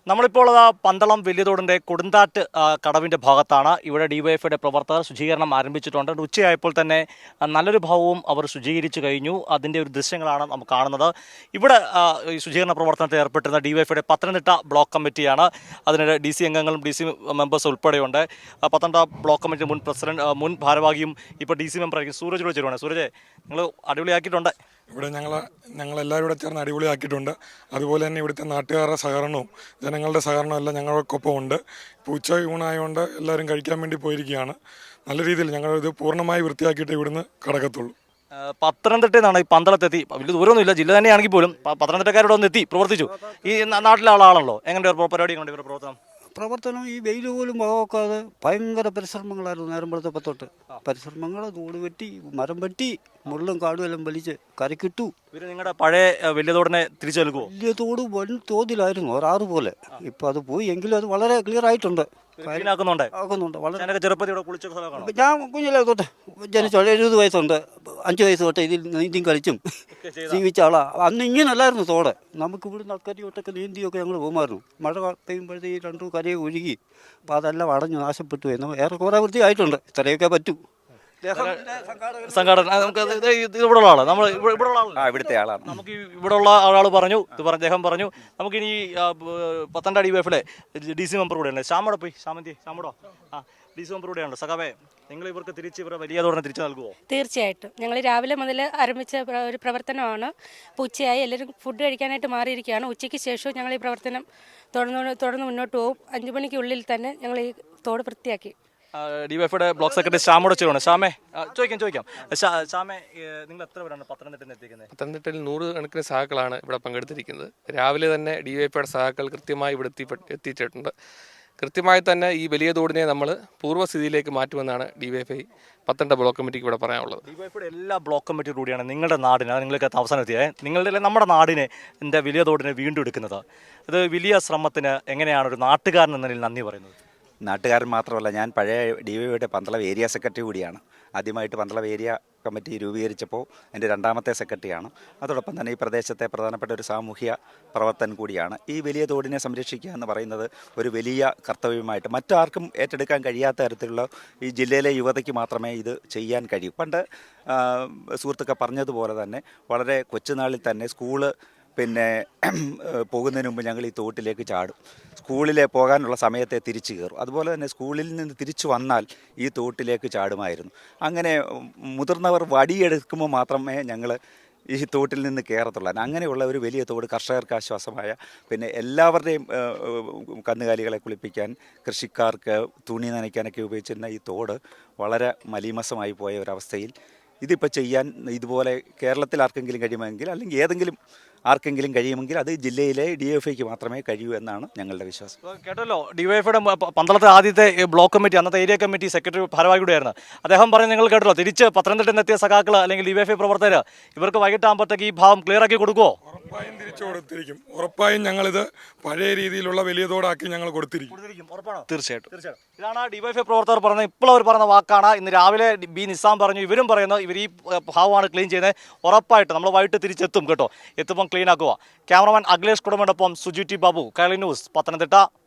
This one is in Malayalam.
നമ്മളിപ്പോൾ പന്തളം വലിയതോടിൻ്റെ കൊടുന്താറ്റ് കടവിൻ്റെ ഭാഗത്താണ്. ഇവിടെ ഡിവൈഎഫ്ഐയുടെ പ്രവർത്തകർ ശുചീകരണം ആരംഭിച്ചിട്ടുണ്ട്. ഉച്ചയായപ്പോൾ തന്നെ നല്ലൊരു ഭാവവും അവർ ശുചീകരിച്ചു കഴിഞ്ഞു. അതിൻ്റെ ഒരു ദൃശ്യങ്ങളാണ് നമുക്ക് കാണുന്നത്. ഇവിടെ ഈ ശുചീകരണ പ്രവർത്തനത്തിൽ ഏർപ്പെട്ടിരുന്ന ഡിവൈഎഫ്ഐയുടെ പത്തനംതിട്ട ബ്ലോക്ക് കമ്മിറ്റിയാണ്. അതിന് ഡി സി അംഗങ്ങളും ഡി സി മെമ്പേഴ്സ് ഉൾപ്പെടെയുണ്ട്. പത്തനംതിട്ട ബ്ലോക്ക് കമ്മിറ്റി മുൻ പ്രസിഡന്റ് മുൻ ഭാരവാഹിയും ഇപ്പോൾ ഡി സി മെമ്പറായിരിക്കും സൂരജ് ചേരുവാണ്. സൂരജ്, നിങ്ങൾ അടിപൊളിയാക്കിയിട്ടുണ്ട്. ഇവിടെ ഞങ്ങളെല്ലാവരും കൂടെ ചേർന്ന് അടിപൊളിയാക്കിയിട്ടുണ്ട്. അതുപോലെ തന്നെ ഇവിടുത്തെ നാട്ടുകാരുടെ സഹകരണവും ജനങ്ങളുടെ സഹകരണവും എല്ലാം ഞങ്ങൾക്കൊപ്പം ഉണ്ട്. ഇപ്പോൾ ഉച്ച ഊണായതുകൊണ്ട് എല്ലാവരും കഴിക്കാൻ വേണ്ടി പോയിരിക്കുകയാണ്. നല്ല രീതിയിൽ ഞങ്ങളിത് പൂർണ്ണമായി വൃത്തിയാക്കിയിട്ട് ഇവിടുന്ന് കടക്കത്തുള്ളൂ. പത്തനംതിട്ടയിൽ നിന്നാണ് ഈ പന്തളത്തെത്തി. വലിയ ദൂരമൊന്നുമില്ല, ജില്ല തന്നെയാണെങ്കിൽ പോലും പത്തനംതിട്ടക്കാരോട് ഒന്ന് എത്തി പ്രവർത്തിച്ചു. ഈ നാട്ടിലെ ആളാണല്ലോ. എങ്ങനെ പരിപാടി കണ്ടു ഇവരുടെ പ്രവർത്തനം? ഈ വെയിൽ പോലും പോകാതെ ഭയങ്കര പരിശ്രമങ്ങളായിരുന്നു. നേരമ്പളത്തെ പത്തോട്ട് പരിശ്രമങ്ങൾ, തോട് വെട്ടി, മരം വെട്ടി, മുള്ളും കാടും എല്ലാം വലിച്ച് കരക്കിട്ടു. ഇവര് നിങ്ങളുടെ പഴയ വലിയ തോടിനെ തിരിച്ചു നൽകുമോ? വലിയ തോട് വൻ തോതിലായിരുന്നു, ഒരാറ് പോലെ. ഇപ്പം അത് പോയി, എങ്കിലും അത് വളരെ ക്ലിയർ ആയിട്ടുണ്ട്. ആക്കുന്നുണ്ട്. വളരെ ചെറുപ്പത്തിൽ ഞാൻ കുഞ്ഞിലെ തൊട്ട് ജനിച്ച 70 വയസ്സുണ്ട്. 5 വയസ്സ് തൊട്ട് ഇതിൽ നീന്തിയും കളിച്ചും ജീവിച്ച ആളാ. അന്ന് ഇങ്ങനല്ലായിരുന്നു തോട്. നമുക്ക് ഇവിടുന്ന് അക്കരയോട്ടൊക്കെ നീന്തിയൊക്കെ ഞങ്ങൾ പോകുമായിരുന്നു. മഴ പെയ്യുമ്പോഴത്തേ ഈ രണ്ടു കരയെ ഒഴുകി അപ്പോൾ അതെല്ലാം അടഞ്ഞു നാശപ്പെട്ടു. എന്ന് ഏറെ കുറേ വൃത്തിയായിട്ടുണ്ട്. ഇത്രയൊക്കെ പറ്റൂ. സംഘാടന ഇവിടെയുള്ള ആളാണ്, നമ്മൾ ഇവിടുത്തെ ആളാണ്. നമുക്ക് ഇവിടെയുള്ള ആൾ പറഞ്ഞു, അദ്ദേഹം പറഞ്ഞു. നമുക്കിനി പത്തനംതിട്ട ഡിവൈഎഫിലെ ഡി സി മെമ്പർ കൂടെയുണ്ട്. ശ്യാമോടെ പോയി, ശ്യാമോടോ ഡി സി മെമ്പർ കൂടെയുണ്ട്. സഖാവേ, നിങ്ങൾ ഇവർക്ക് തിരിച്ച് ഇവരെ വലിയ തോടിനെ തിരിച്ചു നൽകുമോ? തീർച്ചയായിട്ടും. ഞങ്ങൾ രാവിലെ മുതൽ ആരംഭിച്ച ഒരു പ്രവർത്തനമാണ്. ഉച്ചയായി എല്ലാവരും ഫുഡ് കഴിക്കാനായിട്ട് മാറിയിരിക്കുകയാണ്. ഉച്ചയ്ക്ക് ശേഷവും ഞങ്ങൾ ഈ പ്രവർത്തനം തുടർന്ന് മുന്നോട്ട് പോകും. 5 മണിക്കുള്ളിൽ തന്നെ ഞങ്ങൾ ഈ തോട് വൃത്തിയാക്കി. ഡിവൈഎഫ്ഐയുടെ ബ്ലോക്ക് സെക്രട്ടറി ശ്യാമോട് ചോദിക്കണം. ശ്യാമേ, ചോദിക്കാം. ശ്യാമേ, നിങ്ങൾ എത്ര പേരാണ് പത്തനംതിട്ടയിൽ എത്തിക്കുന്നത്? പത്തനംതിട്ടയിൽ 100 കണക്കിന് സഹാക്കളാണ് ഇവിടെ പങ്കെടുത്തിരിക്കുന്നത്. രാവിലെ തന്നെ ഡിവൈഎഫ്ഐയുടെ സഹാക്കൾ കൃത്യമായി ഇവിടെ എത്തിച്ചിട്ടുണ്ട്. കൃത്യമായി തന്നെ ഈ വലിയ തോടിനെ നമ്മൾ പൂർവ്വസ്ഥിതിയിലേക്ക് മാറ്റുമെന്നാണ് ഡിവൈഎഫ്ഐ പത്തനംതിട്ട ബ്ലോക്ക് കമ്മിറ്റിക്ക് ഇവിടെ പറയാനുള്ളത്. ഡിവൈഎഫ്ഐയുടെ എല്ലാ ബ്ലോക്ക് കമ്മിറ്റി കൂടിയാണ് നിങ്ങളുടെ നാടിനെ, നിങ്ങൾക്ക് അവസാനം എത്തിയത് നിങ്ങളുടെ നമ്മുടെ നാടിനെ എൻ്റെ വലിയ തോടിനെ വീണ്ടും എടുക്കുന്നത്. ഇത് വലിയ ശ്രമത്തിന് എങ്ങനെയാണ് ഒരു നാട്ടുകാരൻ എന്നതിൽ നന്ദി പറയുന്നത്? നാട്ടുകാരൻ മാത്രമല്ല, ഞാൻ പഴയ ഡിവൈഎഫ്ഐയുടെ പന്തളം ഏരിയ സെക്രട്ടറി കൂടിയാണ്. ആദ്യമായിട്ട് പന്തളം ഏരിയ കമ്മിറ്റി രൂപീകരിച്ചപ്പോൾ എൻ്റെ 2ാമത്തെ സെക്രട്ടറിയാണ്. അതോടൊപ്പം തന്നെ ഈ പ്രദേശത്തെ പ്രധാനപ്പെട്ട ഒരു സാമൂഹ്യ പ്രവർത്തകൻ കൂടിയാണ്. ഈ വലിയ തോടിനെ സംരക്ഷിക്കുക എന്ന് പറയുന്നത് ഒരു വലിയ കർത്തവ്യമായിട്ട് മറ്റാർക്കും ഏറ്റെടുക്കാൻ കഴിയാത്ത തരത്തിലുള്ള ഈ ജില്ലയിലെ യുവതയ്ക്ക് മാത്രമേ ഇത് ചെയ്യാൻ കഴിയൂ. പണ്ട് സുഹൃത്തുക്കൾ പറഞ്ഞതുപോലെ തന്നെ വളരെ കൊച്ചുനാളിൽ തന്നെ സ്കൂള് പോകുന്നതിന് മുമ്പ് ഞങ്ങൾ ഈ തോട്ടിലേക്ക് ചാടും. സ്കൂളിൽ പോകാനുള്ള സമയത്തെ തിരിച്ചു കയറും. അതുപോലെ തന്നെ സ്കൂളിൽ നിന്ന് തിരിച്ചു വന്നാൽ ഈ തോട്ടിലേക്ക് ചാടുമായിരുന്നു. അങ്ങനെ മുതിർന്നവർ വടിയെടുക്കുമ്പോൾ മാത്രമേ ഞങ്ങൾ ഈ തോട്ടിൽ നിന്ന് കയറത്തുള്ളൂ. അങ്ങനെയുള്ള ഒരു വലിയ തോട് കർഷകർക്ക് ആശ്വാസമായ, എല്ലാവരുടെയും കന്നുകാലികളെ കുളിപ്പിക്കാൻ, കൃഷിക്കാർക്ക് തുണി നനയ്ക്കാനൊക്കെ ഉപയോഗിച്ചിരുന്ന ഈ തോട് വളരെ മലീമസമായി പോയ ഒരവസ്ഥയിൽ ഇതിപ്പോൾ ചെയ്യാൻ ഇതുപോലെ കേരളത്തിൽ ആർക്കെങ്കിലും കഴിയുമെങ്കിൽ, അല്ലെങ്കിൽ ഏതെങ്കിലും ആർക്കെങ്കിലും കഴിയുമെങ്കിൽ അത് ജില്ലയിലെ ഡിവൈഎഫ്ഐക്ക് മാത്രമേ കഴിയൂ എന്നാണ് ഞങ്ങളുടെ വിശ്വാസം. കേട്ടല്ലോ, ഡിവൈഎഫ്ഐയുടെ പന്തളത്തെ ആദ്യത്തെ ബ്ലോക്ക് കമ്മിറ്റി, അന്നത്തെ ഏരിയ കമ്മിറ്റി സെക്രട്ടറി ഭാരവാഹി കൂടിയായിരുന്നു അദ്ദേഹം പറഞ്ഞ്. നിങ്ങൾ കേട്ടല്ലോ, തിരിച്ച് പത്തനംതിട്ടയിൽ എത്തിയ സഖാക്കൾ അല്ലെങ്കിൽ ഡിവൈഎഫ്ഐ പ്രവർത്തകർ ഇവർക്ക് വൈകിട്ടാകുമ്പോഴത്തേക്ക് ഈ ഭാവം ക്ലിയർ ആക്കി കൊടുക്കുമോ? ഉറപ്പായും തിരിച്ചു കൊടുത്തിരിക്കും. ഉറപ്പായും ഞങ്ങളിത് പഴയ രീതിയിലുള്ള വലിയ തോടാക്കി ഞങ്ങൾ കൊടുത്തിരിക്കും. തീർച്ചയായിട്ടും. ഇതാണ് ഡിവൈഎഫ്ഐ പ്രവർത്തകർ പറഞ്ഞത്. ഇപ്പോൾ അവർ പറഞ്ഞ വാക്കാണ്. ഇന്ന് രാവിലെ ബി നിസാം പറഞ്ഞു, ഇവരും പറയുന്നു ഇവർ ഈ ഭാവമാണ് ക്ലീൻ ചെയ്യുന്നത്. ഉറപ്പായിട്ട് നമ്മൾ വൈകിട്ട് തിരിച്ചെത്തും കേട്ടോ. എത്തുമ്പം ക്ലീൻ ആക്കുക. ക്യാമറമാൻ അഖിലേഷ് കുടമോടൊപ്പം സുജി ടി ബാബു, കൈരളി ന്യൂസ്, പത്തനംതിട്ട.